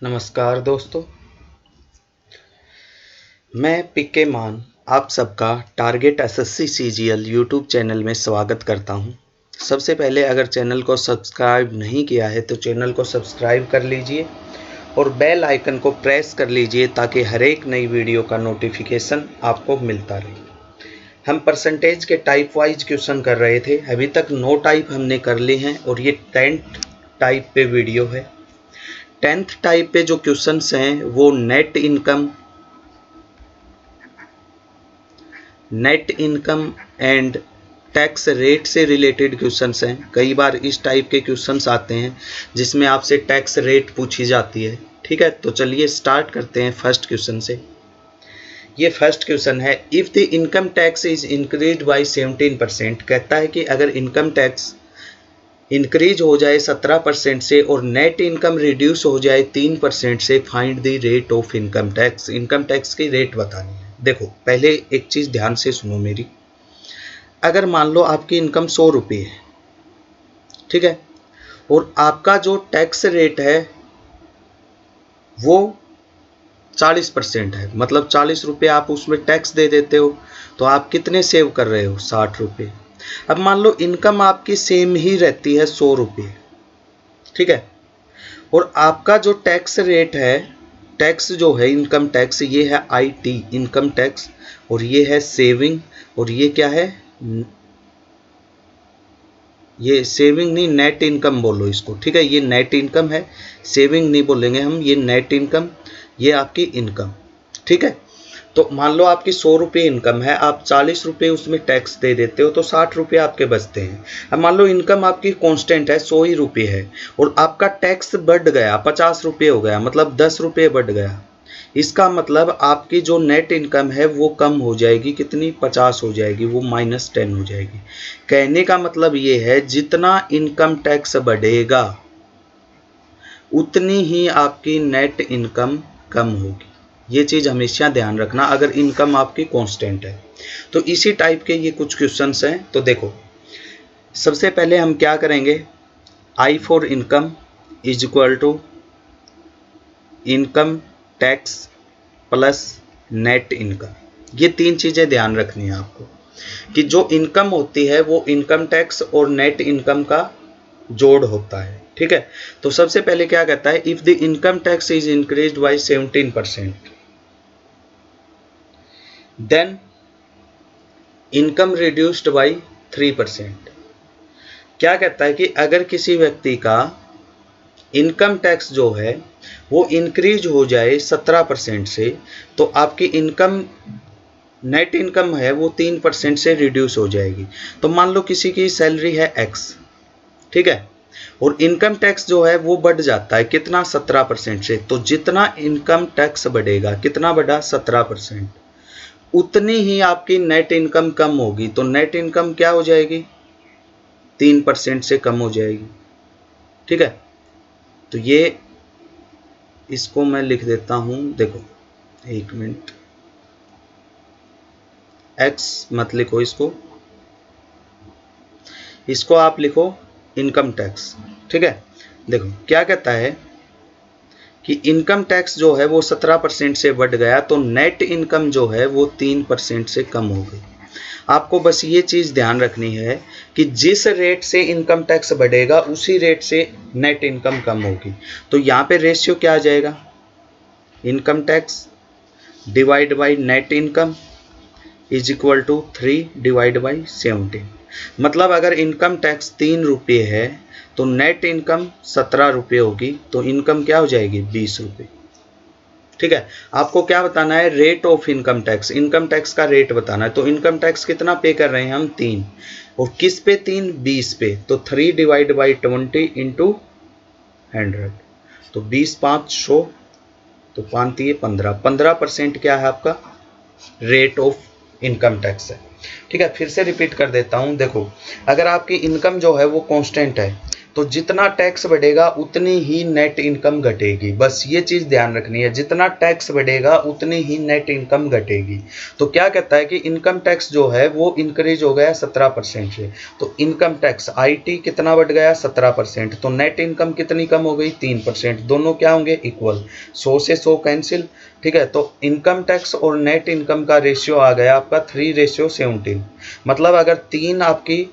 नमस्कार दोस्तों, मैं पीके मान आप सबका target SSC CGL YouTube channel में स्वागत करता हूं। सबसे पहले अगर चैनल को सब्सक्राइब नहीं किया है तो चैनल को सब्सक्राइब कर लीजिए और बेल आइकन को प्रेस कर लीजिए ताकि हर एक नई वीडियो का नोटिफिकेशन आपको मिलता रहे। हम परसेंटेज के टाइप वाइज क्वेश्चन कर रहे थे। अभी तक 9 टाइप हमने कर लिए हैं और ये 10th टाइप पे वीडियो है। 10th टाइप पे जो क्वेश्चंस हैं वो net income and tax rate से रिलेटेड क्वेश्चंस हैं। कई बार इस टाइप के क्वेश्चंस आते हैं जिसमें आपसे टैक्स रेट पूछी जाती है। ठीक है, तो चलिए स्टार्ट करते हैं फर्स्ट क्वेश्चन से। ये फर्स्ट क्वेश्चन है, if the income tax is increase by 17%, कहता है कि अगर इनकम टैक्स इंक्रीज हो जाए 17% से और नेट इनकम रिड्यूस हो जाए 3% से, find the rate of income tax. Income tax की रेट बतानी है। देखो, पहले एक चीज़ ध्यान से सुनो मेरी। अगर मान लो आपकी इनकम 100 रुपये है, ठीक है, और आपका जो टैक्स रेट है वो 40% है, मतलब 40 रुपये आप उसमें टैक्स दे देते हो, तो आप कितने सेव कर रहे हो? 60 रुपये। अब मान लो इनकम आपकी सेम ही रहती है 100 रुपये, ठीक है, और आपका जो टैक्स रेट है, टैक्स जो है इनकम टैक्स, ये है आईटी इनकम टैक्स, और ये है सेविंग, और ये क्या है? ये सेविंग नहीं, नेट इनकम बोलो इसको, ठीक है, ये नेट इनकम है, सेविंग नहीं बोलेंगे हम, ये नेट इनकम, ये आपकी इनकम, ठीक है। तो मान लो आपकी 100 रुपये इनकम है, आप 40 रुपये उसमें टैक्स दे देते हो तो 60 रुपये आपके बचते हैं। अब मान लो इनकम आपकी कांस्टेंट है, 100 ही रुपये है, और आपका टैक्स बढ़ गया, 50 रुपये हो गया, मतलब 10 रुपये बढ़ गया। इसका मतलब आपकी जो नेट इनकम है वो कम हो जाएगी, कितनी? 50 हो जाएगी, वो -10 हो जाएगी। कहने का मतलब ये है, जितना इनकम टैक्स बढ़ेगा उतनी ही आपकी नेट इनकम कम होगी। ये चीज़ हमेशा ध्यान रखना अगर इनकम आपकी कांस्टेंट है। तो इसी टाइप के ये कुछ क्वेश्चंस हैं। तो देखो, सबसे पहले हम क्या करेंगे, I for income is equal to income tax plus net income. ये तीन चीज़ें ध्यान रखनी है आपको कि जो इनकम होती है वो इनकम टैक्स और नेट इनकम का जोड़ होता है, ठीक है। तो सबसे पहले क्या कहता है, if the income tax is increased by 17%, then income reduced by 3%। क्या कहता है कि अगर किसी व्यक्ति का इनकम टैक्स जो है वो इंक्रीज हो जाए 17% से, तो आपकी इनकम, नेट इनकम है वो 3% से रिड्यूस हो जाएगी। तो मान लो किसी की सैलरी है X, ठीक है, और इनकम टैक्स जो है वो बढ़ जाता है, कितना? 17% से। तो जितना इनकम टैक्स बढ़ेगा, कितना बढ़ा? 17%, उतनी ही आपकी नेट इनकम कम होगी। तो नेट इनकम क्या हो जाएगी? 3% से कम हो जाएगी, ठीक है। तो ये, इसको मैं लिख देता हूं, देखो एक मिनट, X मत लिखो, इसको आप लिखो इनकम टैक्स, ठीक है। देखो क्या कहता है कि इनकम टैक्स जो है वो 17% से बढ़ गया, तो नेट इनकम जो है वो 3% से कम हो गई। आपको बस ये चीज़ ध्यान रखनी है कि जिस रेट से इनकम टैक्स बढ़ेगा उसी रेट से नेट इनकम कम होगी। तो यहाँ पे रेशियो क्या आ जाएगा? Income tax divide by net income is equal to 3 divide by 17। मतलब अगर इनकम टैक्स 3 रुपये है तो नेट इनकम 17 रुपये होगी, तो इनकम क्या हो जाएगी? 20 रुपये, ठीक है। आपको क्या बताना है? Rate of income tax, income tax का रेट बताना है। तो इनकम टैक्स कितना पे कर रहे हैं हम? 3, और किस पे 3? 20 पे। तो 3 डिवाइड बाई 20 इंटू 100, तो 20 5 100, तो 5 15, 15% क्या है आपका? रेट ऑफ इनकम टैक्स है, ठीक है। फिर से रिपीट कर देता हूं, देखो अगर आपकी इनकम जो है वो कांस्टेंट है, तो जितना टैक्स बढ़ेगा उतनी ही नेट इनकम घटेगी। बस ये चीज़ ध्यान रखनी है, जितना टैक्स बढ़ेगा उतनी ही नेट इनकम घटेगी। तो क्या कहता है कि इनकम टैक्स जो है वो इंक्रीज हो गया 17% से। तो इनकम टैक्स आईटी कितना बढ़ गया 17%, तो नेट इनकम कितनी कम हो गई 3%। दोनों क्या होंगे इक्वल, 100 से 100 कैंसिल। ठीक है, तो इनकम टैक्स और नेट इनकम का रेशियो आ गया आपका 3:17। मतलब अगर 3 आपकी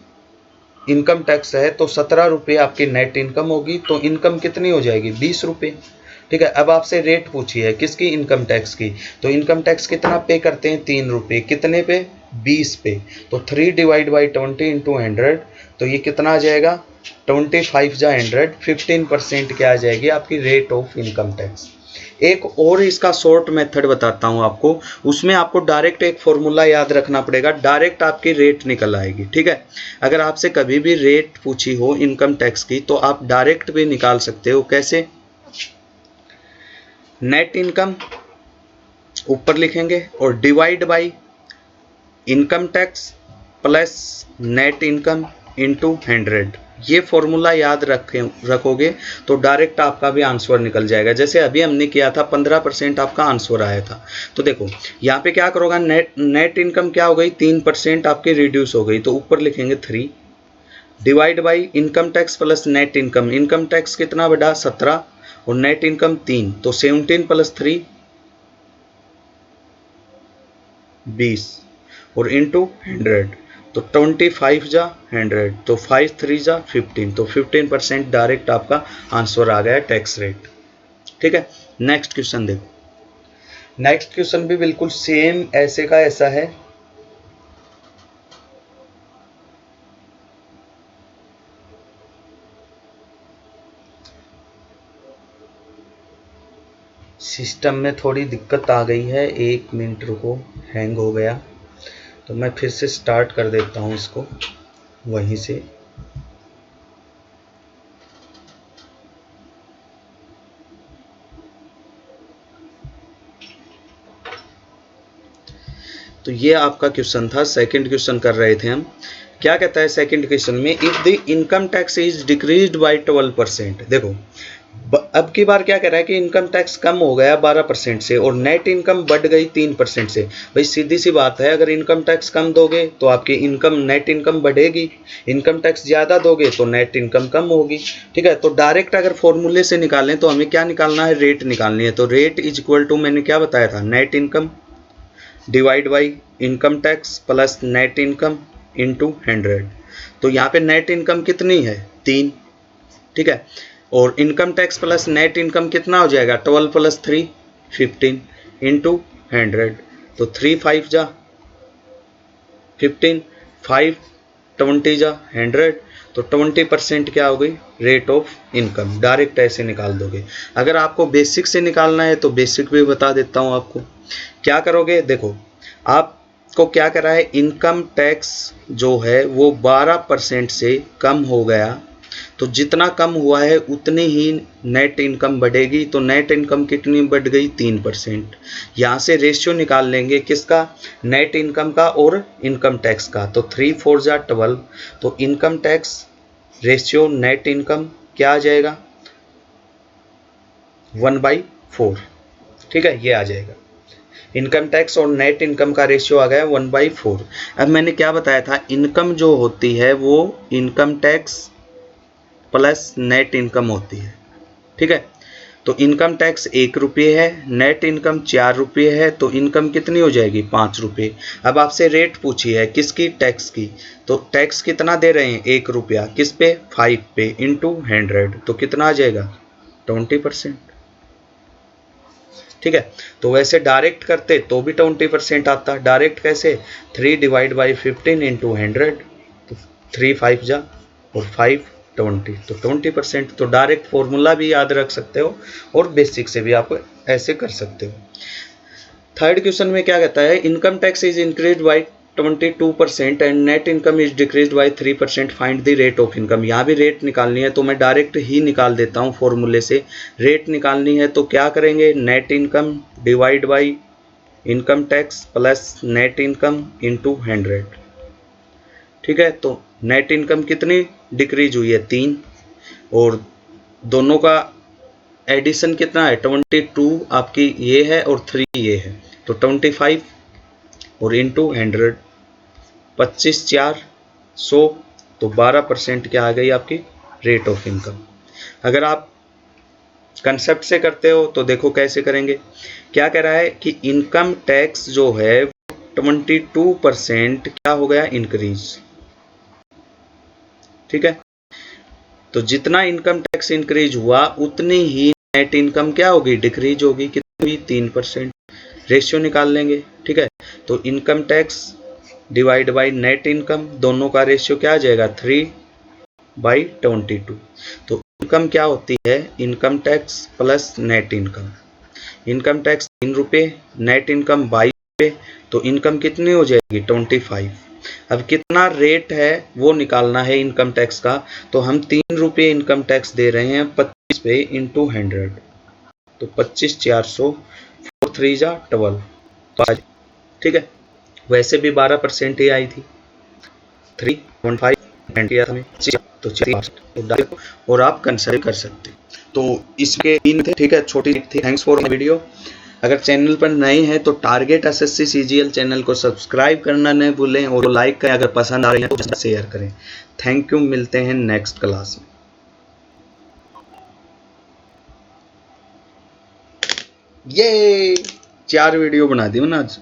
इनकम टैक्स है तो 17 रुपये आपकी नेट इनकम होगी, तो इनकम कितनी हो जाएगी 20 रुपये। ठीक है, अब आपसे रेट पूछी है किसकी, इनकम टैक्स की। तो इनकम टैक्स कितना पे करते हैं 3 रुपये, कितने पे 20 पे। तो 3/20 इंटू 100, तो ये कितना आ जाएगा 25 जा 100, 15% क्या आ जाएगी आपकी रेट ऑफ इनकम टैक्स। एक और इसका शॉर्ट मेथड बताता हूं आपको, उसमें आपको डायरेक्ट एक फॉर्मूला याद रखना पड़ेगा, डायरेक्ट आपकी रेट निकल आएगी। ठीक है, अगर आपसे कभी भी रेट पूछी हो इनकम टैक्स की तो आप डायरेक्ट भी निकाल सकते हो। कैसे, नेट इनकम ऊपर लिखेंगे और divide by income tax plus net income into 100। ये फॉर्मूला याद रखोगे तो डायरेक्ट आपका भी आंसर निकल जाएगा। जैसे अभी हमने किया था 15% आपका आंसर आया था। तो देखो यहाँ पे क्या करोगा, नेट इनकम क्या हो गई 3% आपकी रिड्यूस हो गई, तो ऊपर लिखेंगे 3 divide by income tax plus net income. Income tax कितना बढ़ा 17 और नेट इनकम 3, तो 17 प्लस 3 20 और इंटू 100, तो 25 जा 100, तो 5 3 जा 15, तो 15% डायरेक्ट आपका आंसर आ गया टैक्स रेट। ठीक है, नेक्स्ट क्वेश्चन देखो। नेक्स्ट क्वेश्चन भी बिल्कुल सेम ऐसे का ऐसा है। सिस्टम में थोड़ी दिक्कत आ गई है, 1 मिनट रुको, हैंग हो गया, तो मैं फिर से स्टार्ट कर देता हूँ इसको वहीं से। तो ये आपका क्वेश्चन था, सेकंड क्वेश्चन कर रहे थे हम। क्या कहता है सेकंड क्वेश्चन में, if the income tax is decreased bye 12%। देखो अब की बार क्या कह रहा है कि इनकम टैक्स कम हो गया 12% से और नेट इनकम बढ़ गई 3% से। भाई सीधी सी बात है, अगर इनकम टैक्स कम दोगे तो आपकी इनकम नेट इनकम बढ़ेगी, इनकम टैक्स ज़्यादा दोगे तो नेट इनकम कम होगी। ठीक है, तो डायरेक्ट अगर फॉर्मूले से निकालें तो हमें क्या निकालना है, रेट निकालनी है। तो रेट इज इक्वल टू, मैंने क्या बताया था, net income divide by income tax plus net income into 100। तो यहाँ पे नेट इनकम कितनी है 3। ठीक है, और income tax plus net income कितना हो जाएगा 12 प्लस 3 15 इंटू 100, तो 3 5 जा 15, 5 20 जा 100, तो 20% क्या हो गई रेट ऑफ इनकम। डायरेक्ट ऐसे निकाल दोगे। अगर आपको बेसिक से निकालना है तो बेसिक भी बता देता हूँ आपको। क्या करोगे, देखो आपको क्या करा है, इनकम टैक्स जो है वो 12% से कम हो गया, तो जितना कम हुआ है उतनी ही नेट इनकम बढ़ेगी। तो नेट इनकम कितनी बढ़ गई 3%। यहाँ से रेशियो निकाल लेंगे किसका, नेट इनकम का और इनकम टैक्स का। तो 3 4 जा 12, तो income tax ratio net income क्या आ जाएगा 1/4। ठीक है, ये आ जाएगा इनकम टैक्स और नेट इनकम का रेशियो आ गया 1/4। अब मैंने क्या बताया था, इनकम जो होती है वो income tax plus net income होती है। ठीक है, तो इनकम टैक्स 1 रुपये है, नेट इनकम 4 रुपये है, तो इनकम कितनी हो जाएगी 5 रुपये। अब आपसे रेट पूछी है किसकी, टैक्स की। तो टैक्स कितना दे रहे हैं 1 रुपया, किस पे 5 पे इंटू 100, तो कितना आ जाएगा 20%। ठीक है, तो वैसे डायरेक्ट करते तो भी 20% आता। डायरेक्ट कैसे, 3 डिवाइड बाई 15 इंटू 100, तो 3 5 जा और 5 20, तो 20%। तो डायरेक्ट फॉर्मूला भी याद रख सकते हो और बेसिक से भी आप ऐसे कर सकते हो। थर्ड क्वेश्चन में क्या कहता है, income tax is increase by 22% and net income is decrease by 3%, find the rate of income. यहाँ भी रेट निकालनी है तो मैं डायरेक्ट ही निकाल देता हूँ फॉर्मूले से। रेट निकालनी है तो क्या करेंगे, net income divide by income tax plus net income into 100। ठीक है, तो नेट इनकम कितनी डिक्रीज हुई है 3, और दोनों का एडिशन कितना है, 22 आपकी ये है और 3 ये है, तो 25 और इंटू 100, 25 4 100, तो 12% क्या आ गई आपकी रेट ऑफ इनकम। अगर आप कंसेप्ट से करते हो तो देखो कैसे करेंगे। क्या कह रहा है कि इनकम टैक्स जो है 22% क्या हो गया, इंक्रीज। ठीक है, तो जितना इनकम टैक्स इंक्रीज हुआ उतनी ही नेट इनकम क्या होगी, डिक्रीज होगी। कितनी, 3%। रेशियो निकाल लेंगे। ठीक है, तो income tax divide by net income, दोनों का रेशियो क्या आ जाएगा, 3/22। तो इनकम क्या होती है, income tax plus net income. Income tax 3 रुपये, नेट इनकम 22 रुपये, तो इनकम कितनी हो जाएगी, 25। अब कितना रेट है वो निकालना है इनकम टैक्स का, तो हम 3 रुपये इनकम टैक्स दे रहे हैं 25 पे इंटू 100, तो 25 400, 4 3 जा 12। ठीक है, वैसे भी 12% ही आई थी, 3.5 किया था हमें, तो 4 और आप कंसिडर कर सकते। तो इसके 3 थे। ठीक है, छोटी थी। Thanks for video. अगर चैनल पर नए हैं तो टारगेट एसएससी सीजीएल चैनल को सब्सक्राइब करना न भूलें और लाइक करें। अगर पसंद आ रही है तो शेयर करें। थैंक यू, मिलते हैं नेक्स्ट क्लास में। ये 4 वीडियो बना दी मैंने आज।